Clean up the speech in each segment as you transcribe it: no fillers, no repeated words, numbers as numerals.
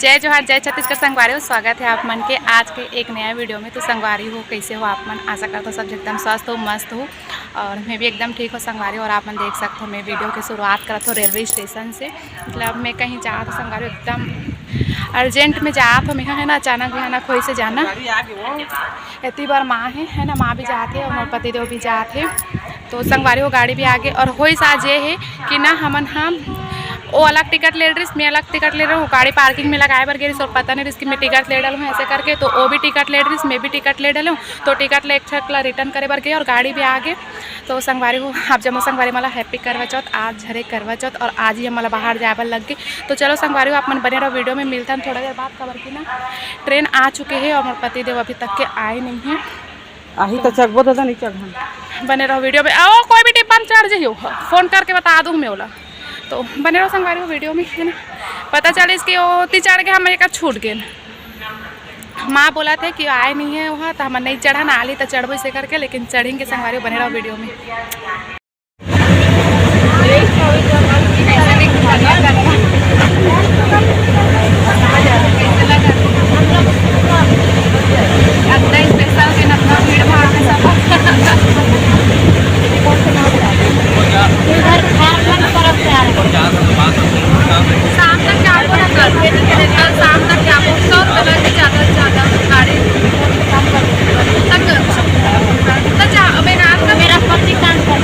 जय जोहार जय छत्तीसगढ़ संगवारी हो। स्वागत है आप मन के आज के एक नया वीडियो में। तो संगवारी हो, कैसे हो आप मन? आशा करता हूँ सब एकदम स्वस्थ हो, मस्त हो और मैं भी एकदम ठीक हो संगवारी। और आप मन देख सकते हो मैं वीडियो की शुरुआत करत हो रेलवे स्टेशन से। मतलब मैं कहीं जा तो संगवारी एकदम अर्जेंट में जा तो मैं है ना अचानक भयानक खोई से जाना इतनी बार माँ है ना, माँ भी जाते और मोर पतिदेव भी जाते। तो संगवारी हो गाड़ी भी आगे और हो साज ये है कि ना हमन हम वो अलग टिकट ले रही, मैं अलग टिकट ले रहा हूँ। गाड़ी पार्किंग में लगाए बर गई और पता नहीं इसकी मैं टिकट ले डालूँ ऐसे करके। तो वो भी टिकट ले रही, मैं भी टिकट ले डालूँ। तो टिकट ले एक रिटर्न करे बर गई और गाड़ी भी आगे। तो संगवारी हो आप जब संगवारी मला हैप्पी करवा चौथ, आज झरे करवा चौथ और आज ही हम बाहर जाए लग गई। तो चलो संगवारी हो आप मन बने रहो वीडियो में, मिलता है थोड़ा देर बाद। खबर की ना ट्रेन आ चुके हैं और पतिदेव अभी तक के आए नहीं हैं। आही तो चढ़बो तो नहीं चढ़ बने रहो वीडियो में। आओ कोई भी टिप्पा में चढ़ जाइयो, फ़ोन करके बता दूँ मैं ओला। तो बने रहो संगवारी हो वीडियो में, है ना। पता चले इसकी ओती चढ़ के हम एक छूट गए। माँ बोला थे कि आए नहीं है वहाँ, तो हम नहीं चढ़ा ना आली तो चढ़बो इसे करके, लेकिन चढ़ेंगे संगवारी हो। बने रहो वीडियो में। शाम तक जाओ ना, कल शाम तक जाओ। 100 रुपये लगे ज़्यादा से ज़्यादा गाड़ी तक। तो जा बेकार का मेरा पति काम कर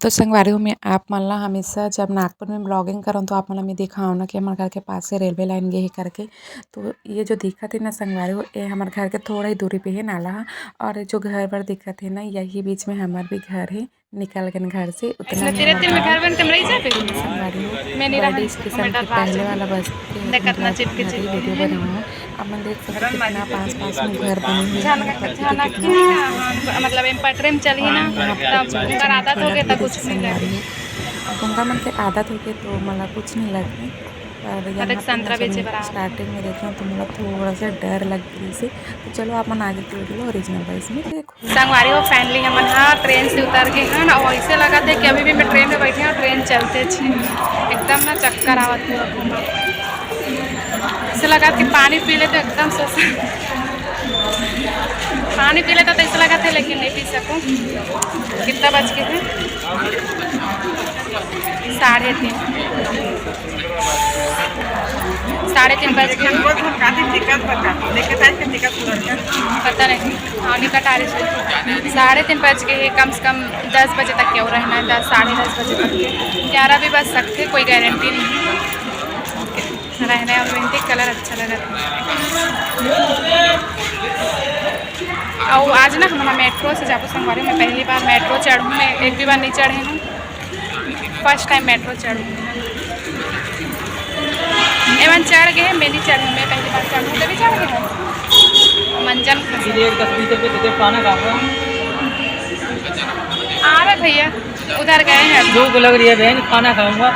तो संगवारी हो मैं आप मन ला हमेशा जब नागपुर में ब्लॉगिंग करूँ तो आप मन ला मैं दिखाऊँ ना कि हमारे घर के पास से रेलवे लाइन गे हे करके। तो ये जो दिखत है ना संगवारी हो, ये हमारे घर के थोड़ा ही दूरी पे है नाला। और ये जो घर पर दिखत है ना, यही बीच में हमार भी घर है। निकल गए घर से उतना में घर बन के संगवारी हो बर्डी स्टेशन के पहले वाला बस के वीडियो बनाऊँ। अब मैं देख सकते कितना पास पास में घर बने हुए, मतलब पटरे में चली ना तब आदत हो गया, कुछ नहीं लगे गंगा मन के आदत हो गई तो मतलब कुछ नहीं लगे। और यहाँ संतरा बेचे स्टार्टिंग में देखे तो मतलब थोड़ा सा डर लग गई से। तो चलो आप मन आगे की वीडियो ओरिजिनल वाइस में देखो। संगवारी हो फाइनली हम हाँ ट्रेन से उतर के हैं ना, और ऐसे लगा थे कि अभी भी मैं ट्रेन में बैठी हूँ, ट्रेन चलते छे एकदम ना चक्कर आवत पूरा। ऐसे लगा कि पानी पी ले तो एकदम सोचा पानी पी लेता तो ऐसा लगा था, लेकिन नहीं पी सकूँ। कितना बज के थे? 3:30 बज के पता नहीं। हाँ निकट आ रही 3:30 बज के कम से कम 10 बजे तक क्यों रहना है, 10 साढ़े 10 बजे तक 11 भी बज सकते, कोई गारंटी नहीं रहना है। और पेंटिंग कलर अच्छा लगा और आज ना हमारा मेट्रो से जापू संगवारी में पहली बार मेट्रो चढ़ूँ। मैं एक भी बार नहीं चढ़ी हूँ, फर्स्ट टाइम मेट्रो चढ़ूँ। एवं चढ़ गए, मैं नहीं चढ़ी, मैं पहली बार चढ़ूँ तो भी चढ़ गए। मंजन आ रहे भैया उधर गए हैं, भूख लग रही है बहन, खाना खाऊंगा।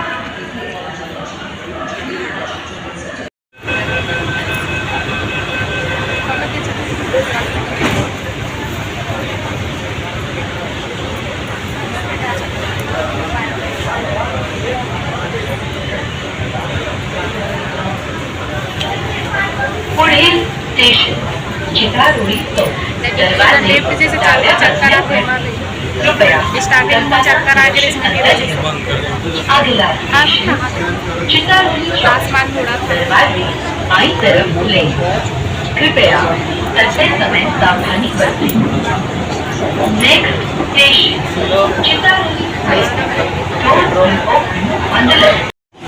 लेफ्ट जैसे चलते चक्कर आते स्टार्टिंग में चक्कर आ गए, आसमान थोड़ा कृपया चलते समय सावधानी बरतें। नेक्स्ट स्टेशन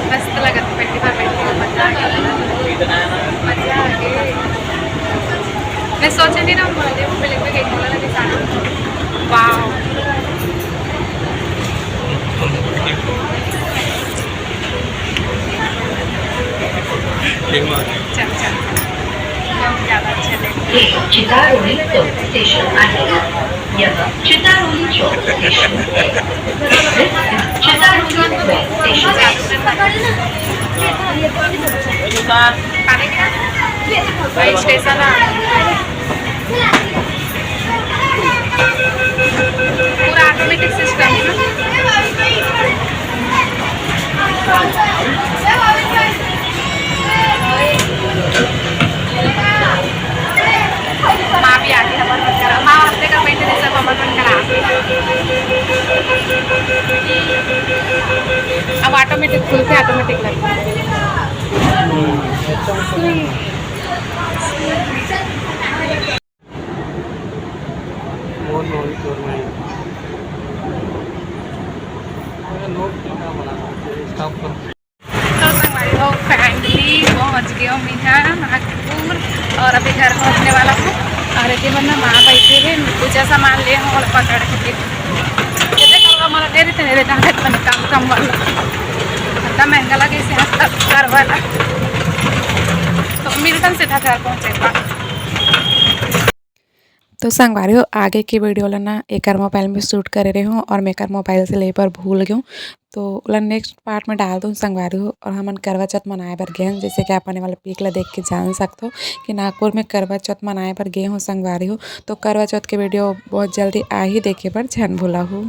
मस्त लगा था पहली बार बैठी हूँ, मजा आ गई। मैं सोची थी ना मालदीव में लेकर गई बोला लगे सारा वाह। चल चल ज़्यादा अच्छे लगे। चितारोली चौक स्टेशन आहे, यह चितारोली चौक स्टेशन है। चितारोली स्टेशन भाई स्टेशन पूरा ऑटोमेटिक सिस्टम माँ भी आगे हमारे मन करा, माँ हफ्ते का बैठे थे सब हमारे मन करा। अब ऑटोमेटिक खुलते ऑटोमेटिक लगता है। तो संगवारी हो फाइनली पहुँच गया मैं यहाँ नागपुर और अभी घर पहुँचने वाला हूँ। और ये वरना माँ बैठे हैं, कुछ सामान ले और पकड़ के मला दे देते नहीं देता काम कम वाला इतना महंगा लगे इसे घर वाला। तो मिलता सीधा घर पहुँचेगा। तो संगवारी हो आगे की वीडियो ना एक मोबाइल में शूट कर रही हूँ और मैं मोबाइल से ले पर भूल गई हूँ, तो नेक्स्ट पार्ट में डाल दूँ संगवारी हो। और हमन करवा चौथ मनाए पर गए हैं, जैसे कि आप आने वाले पिक ला देख के जान सकते हो कि नागपुर में करवा चौथ मनाए पर गए हूँ संगवारी हो। तो करवा चौथ की वीडियो बहुत जल्दी आ ही देखे पर छन भूला हूँ।